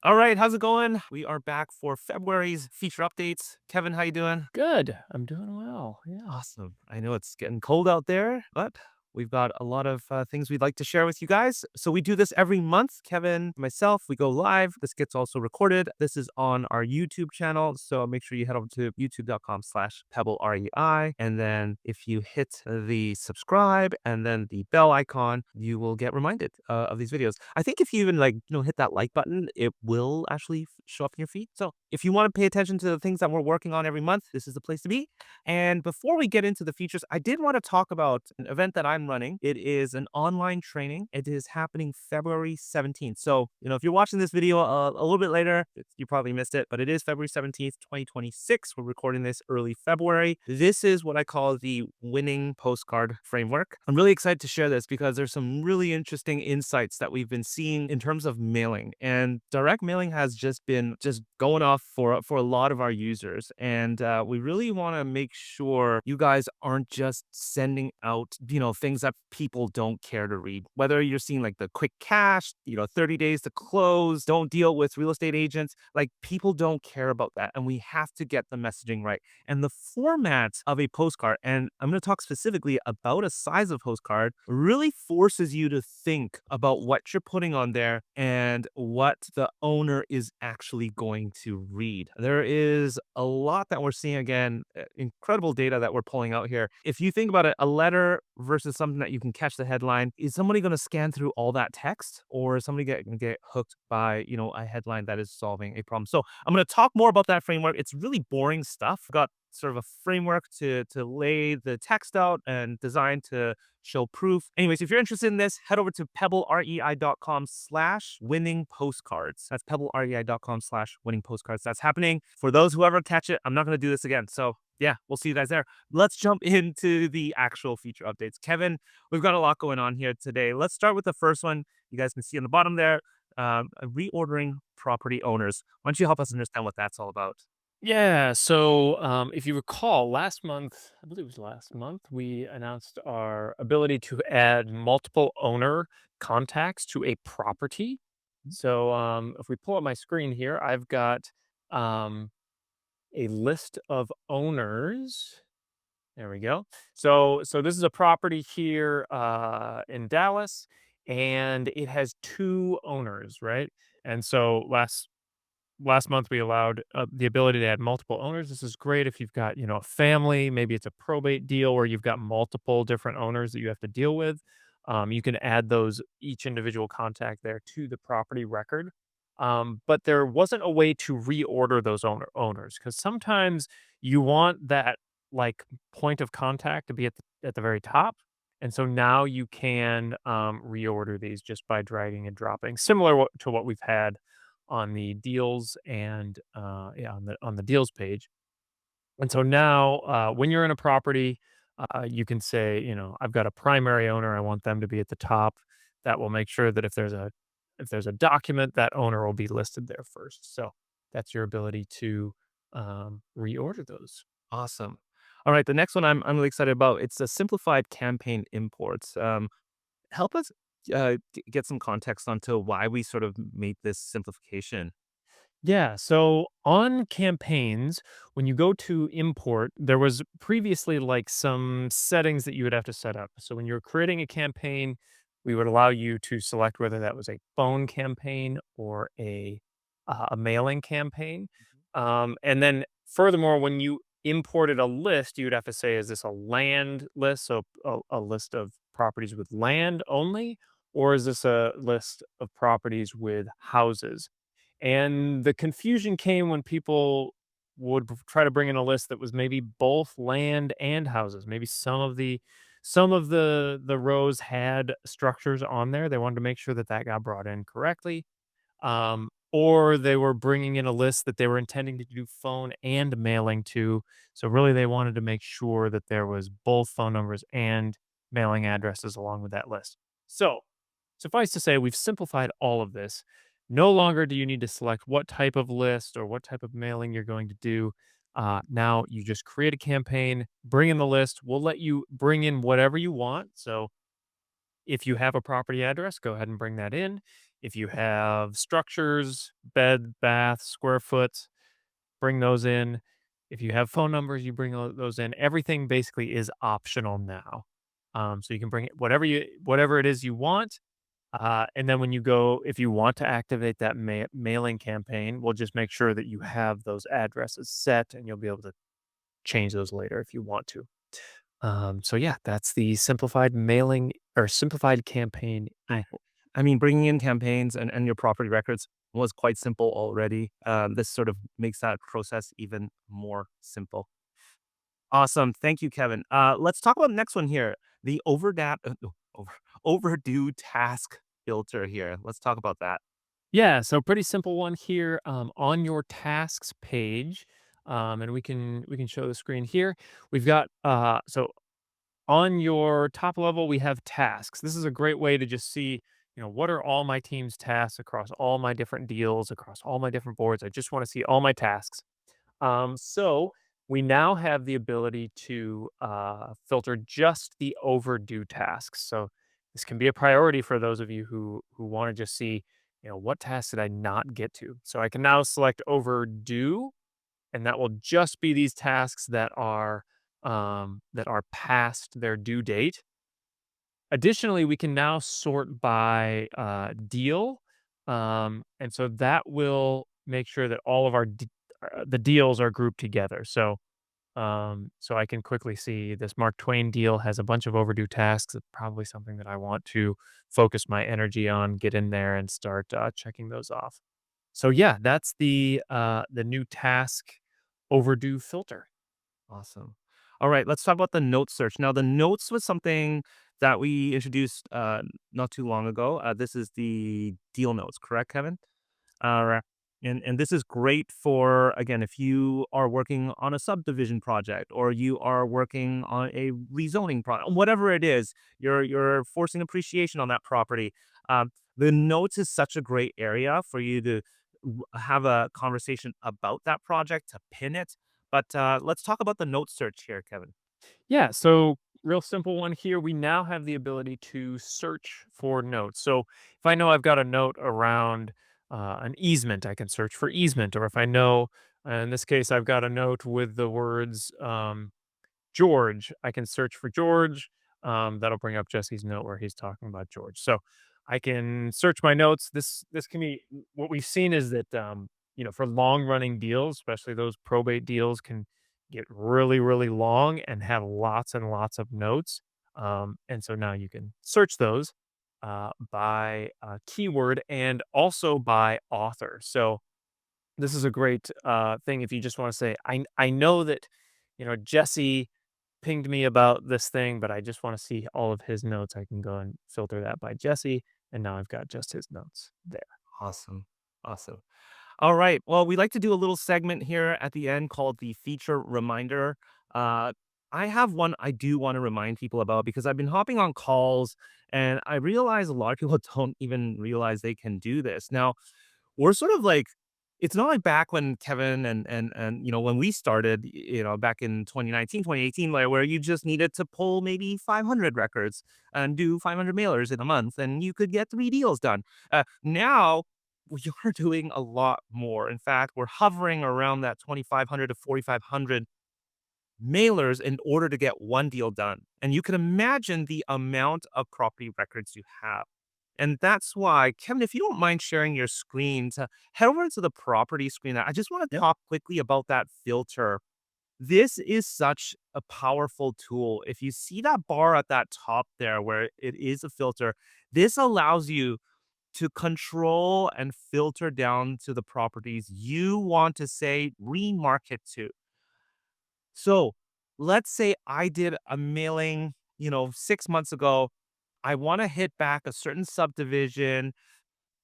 All right, how's it going? We are back for February's feature updates. Kevin, how you doing? Good. I'm doing well. Yeah. Awesome. I know it's getting cold out there, but we've got a lot of things we'd like to share with you guys. So we do this every month. Kevin, myself, we go live. This gets also recorded. This is on our YouTube channel. So make sure you head over to youtube.com/Pebble REI. And then if you hit the subscribe and then the bell icon, you will get reminded of these videos. I think if you even hit that like button, it will actually show up in your feed. So if you want to pay attention to the things that we're working on every month, this is the place to be. And before we get into the features, I did want to talk about an event that I'm running. It is an online training. It is happening February 17th. So, if you're watching this video a little bit later, you probably missed it, but it is February 17th, 2026. We're recording this early February. This is what I call the winning postcard framework. I'm really excited to share this because there's some really interesting insights that we've been seeing in terms of mailing. And direct mailing has just been going off for a lot of our users. And we really want to make sure you guys aren't just sending out, things that people don't care to read. Whether you're seeing like the quick cash, 30 days to close, don't deal with real estate agents, like people don't care about that. And we have to get the messaging right. And the format of a postcard, and I'm going to talk specifically about a size of postcard, really forces you to think about what you're putting on there and what the owner is actually going to read. There is a lot that we're seeing again, incredible data that we're pulling out here. If you think about it, a letter versus something that you can catch the headline, is somebody going to scan through all that text, or is somebody get hooked by, a headline that is solving a problem? So I'm going to talk more about that framework. It's really boring stuff. Got sort of a framework to lay the text out and design to show proof. Anyways, if you're interested in this, head over to pebblerei.com/winning postcards. That's pebblerei.com/winning postcards. That's happening. For those who ever catch it, I'm not going to do this again. So yeah, we'll see you guys there. Let's jump into the actual feature updates. Kevin, we've got a lot going on here today. Let's start with the first one. You guys can see on the bottom there, reordering property owners. Why don't you help us understand what that's all about? Yeah. So, if you recall, last month, I believe it was last month, we announced our ability to add multiple owner contacts to a property. So, if we pull up my screen here, I've got um, a list of owners. There we go. So this is a property here in Dallas, and it has two owners, right? And so last month we allowed the ability to add multiple owners. This is great if you've got, a family, maybe it's a probate deal where you've got multiple different owners that you have to deal with. You can add those each individual contact there to the property record. But there wasn't a way to reorder those owners because sometimes you want that like point of contact to be at the very top. And so now you can reorder these just by dragging and dropping, similar to what we've had on the deals and yeah, on the deals page. And so now, when you're in a property, you can say, I've got a primary owner. I want them to be at the top. That will make sure that if there's a document, that owner will be listed there first. So that's your ability to reorder those. Awesome. All right, the next one I'm really excited about. It's a simplified campaign imports. Help us get some context onto why we sort of made this simplification. Yeah. So on campaigns, when you go to import, there was previously like some settings that you would have to set up. So when you're creating a campaign, we would allow you to select whether that was a phone campaign or a mailing campaign. And then furthermore, when you imported a list, you would have to say, is this a land list? So a list of properties with land only, or is this a list of properties with houses? And the confusion came when people would try to bring in a list that was maybe both land and houses. Maybe some of the rows had structures on there. They wanted to make sure that that got brought in correctly. Or they were bringing in a list that they were intending to do phone and mailing to. So really, they wanted to make sure that there was both phone numbers and mailing addresses along with that list. So suffice to say, we've simplified all of this. No longer do you need to select what type of list or what type of mailing you're going to do. Now you just create a campaign, bring in the list. We'll let you bring in whatever you want. So if you have a property address, go ahead and bring that in. If you have structures, bed, bath, square foot, bring those in. If you have phone numbers, you bring those in. Everything basically is optional now. So you can bring it whatever it is you want. And then when you go, if you want to activate that mailing campaign, we'll just make sure that you have those addresses set, and you'll be able to change those later if you want to. So yeah, that's the simplified mailing or simplified campaign. I mean, bringing in campaigns and your property records was quite simple already. This sort of makes that process even more simple. Awesome. Thank you, Kevin. Let's talk about the next one here. The no, overdue task filter here. Let's talk about that. Yeah, so pretty simple one here on your tasks page, and we can show the screen here. We've got so on your top level we have tasks. This is a great way to just see, what are all my team's tasks across all my different deals, across all my different boards. I just want to see all my tasks. So we now have the ability to filter just the overdue tasks. So this can be a priority for those of you who want to just see, what tasks did I not get to. So I can now select overdue, and that will just be these tasks that are past their due date. Additionally, we can now sort by deal, and so that will make sure that all of the deals are grouped together. So I can quickly see this Mark Twain deal has a bunch of overdue tasks. It's probably something that I want to focus my energy on, get in there and start checking those off. So yeah, that's the new task overdue filter. Awesome. All right, let's talk about the note search. Now, the notes was something that we introduced not too long ago. This is the deal notes, correct, Kevin? Right. And this is great for, again, if you are working on a subdivision project or you are working on a rezoning project, whatever it is, you're forcing appreciation on that property. The notes is such a great area for you to have a conversation about that project to pin it. But let's talk about the note search here, Kevin. Yeah, so real simple one here. We now have the ability to search for notes. So if I know I've got a note around an easement, I can search for easement. Or if I know, in this case, I've got a note with the words George, I can search for George. That'll bring up Jesse's note where he's talking about George. So I can search my notes. This can be what we've seen is that for long running deals, especially those probate deals, can get really really long and have lots and lots of notes. And so now you can search those by keyword and also by author. So this is a great thing if you just want to say, I know that Jesse pinged me about this thing, but I just want to see all of his notes. I can go and filter that by Jesse, and now I've got just his notes there. Awesome. Awesome. All right. Well, we like to do a little segment here at the end called the feature reminder. Uh, I have one I do want to remind people about because I've been hopping on calls and I realize a lot of people don't even realize they can do this. Now, we're sort of like it's not like back when Kevin and when we started, back in 2019, 2018, like where you just needed to pull maybe 500 records and do 500 mailers in a month and you could get 3 deals done. Now we are doing a lot more. In fact, we're hovering around that 2,500 to 4,500 mailers in order to get 1 deal done. And you can imagine the amount of property records you have. And that's why, Kevin, if you don't mind sharing your screen to head over to the property screen, I just want to Yep. talk quickly about that filter. This is such a powerful tool. If you see that bar at that top there where it is a filter, this allows you to control and filter down to the properties you want to say remarket to. So let's say I did a mailing, 6 months ago. I want to hit back a certain subdivision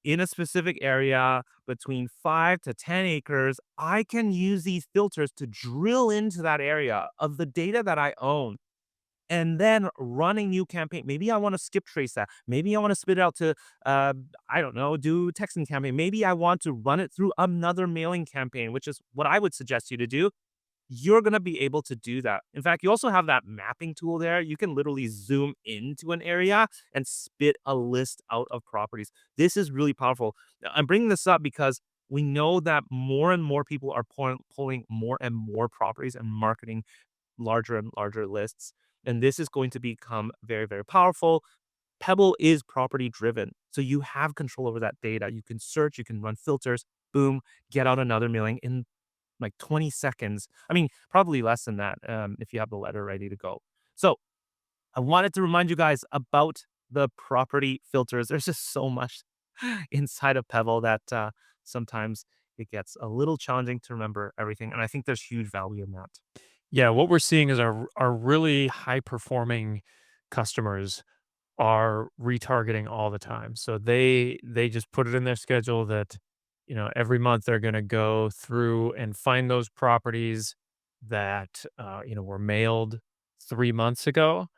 in a specific area between 5 to 10 acres. I can use these filters to drill into that area of the data that I own and then run a new campaign. Maybe I want to skip trace that. Maybe I want to spit it out to, I don't know, do texting campaign. Maybe I want to run it through another mailing campaign, which is what I would suggest you to do. you're going to be able to do that. In fact, you also have that mapping tool there. You can literally zoom into an area and spit a list out of properties. This is really powerful. I'm bringing this up because we know that more and more people are pulling more and more properties and marketing larger and larger lists. And this is going to become very, very powerful. Pebble is property driven. So you have control over that data. You can search, you can run filters, boom, get out another mailing in like 20 seconds. I mean, probably less than that if you have the letter ready to go. So I wanted to remind you guys about the property filters. There's just so much inside of Pebble that sometimes it gets a little challenging to remember everything. And I think there's huge value in that. Yeah, what we're seeing is our really high performing customers are retargeting all the time. So they just put it in their schedule that, every month they're gonna go through and find those properties that, were mailed 3 months ago.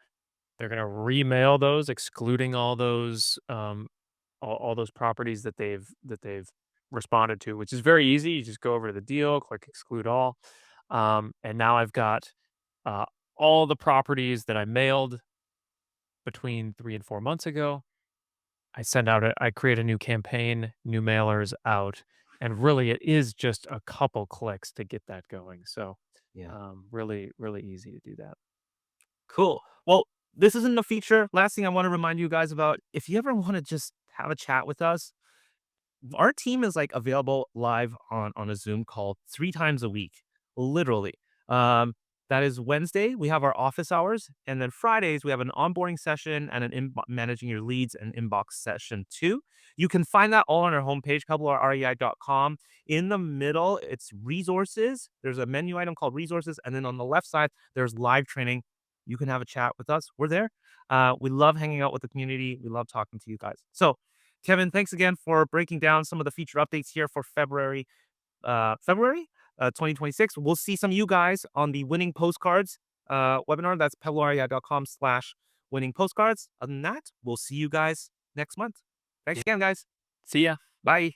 They're gonna remail those, excluding all those properties that they've responded to, which is very easy. You just go over to the deal, click exclude all. And now I've got uh, all the properties that I mailed between 3 and 4 months ago. I create a new campaign, new mailers out, and really it is just a couple clicks to get that going. So Yeah. really, really easy to do that. Cool. Well, this isn't a feature. Last thing I want to remind you guys about, if you ever want to just have a chat with us, our team is like available live on a Zoom call 3 times a week, literally. Um, that is Wednesday. We have our office hours, and then Fridays we have an onboarding session and an managing your leads and inbox session too. You can find that all on our homepage, pebblerei.com. In the middle, it's resources. There's a menu item called resources, and then on the left side, there's live training. You can have a chat with us. We're there. We love hanging out with the community. We love talking to you guys. So Kevin, thanks again for breaking down some of the feature updates here for February 2026. We'll see some of you guys on the winning postcards webinar. That's pebbleria.com/winning postcards. Other than that, we'll see you guys next month. Thanks Yeah. again, guys. See ya. Bye.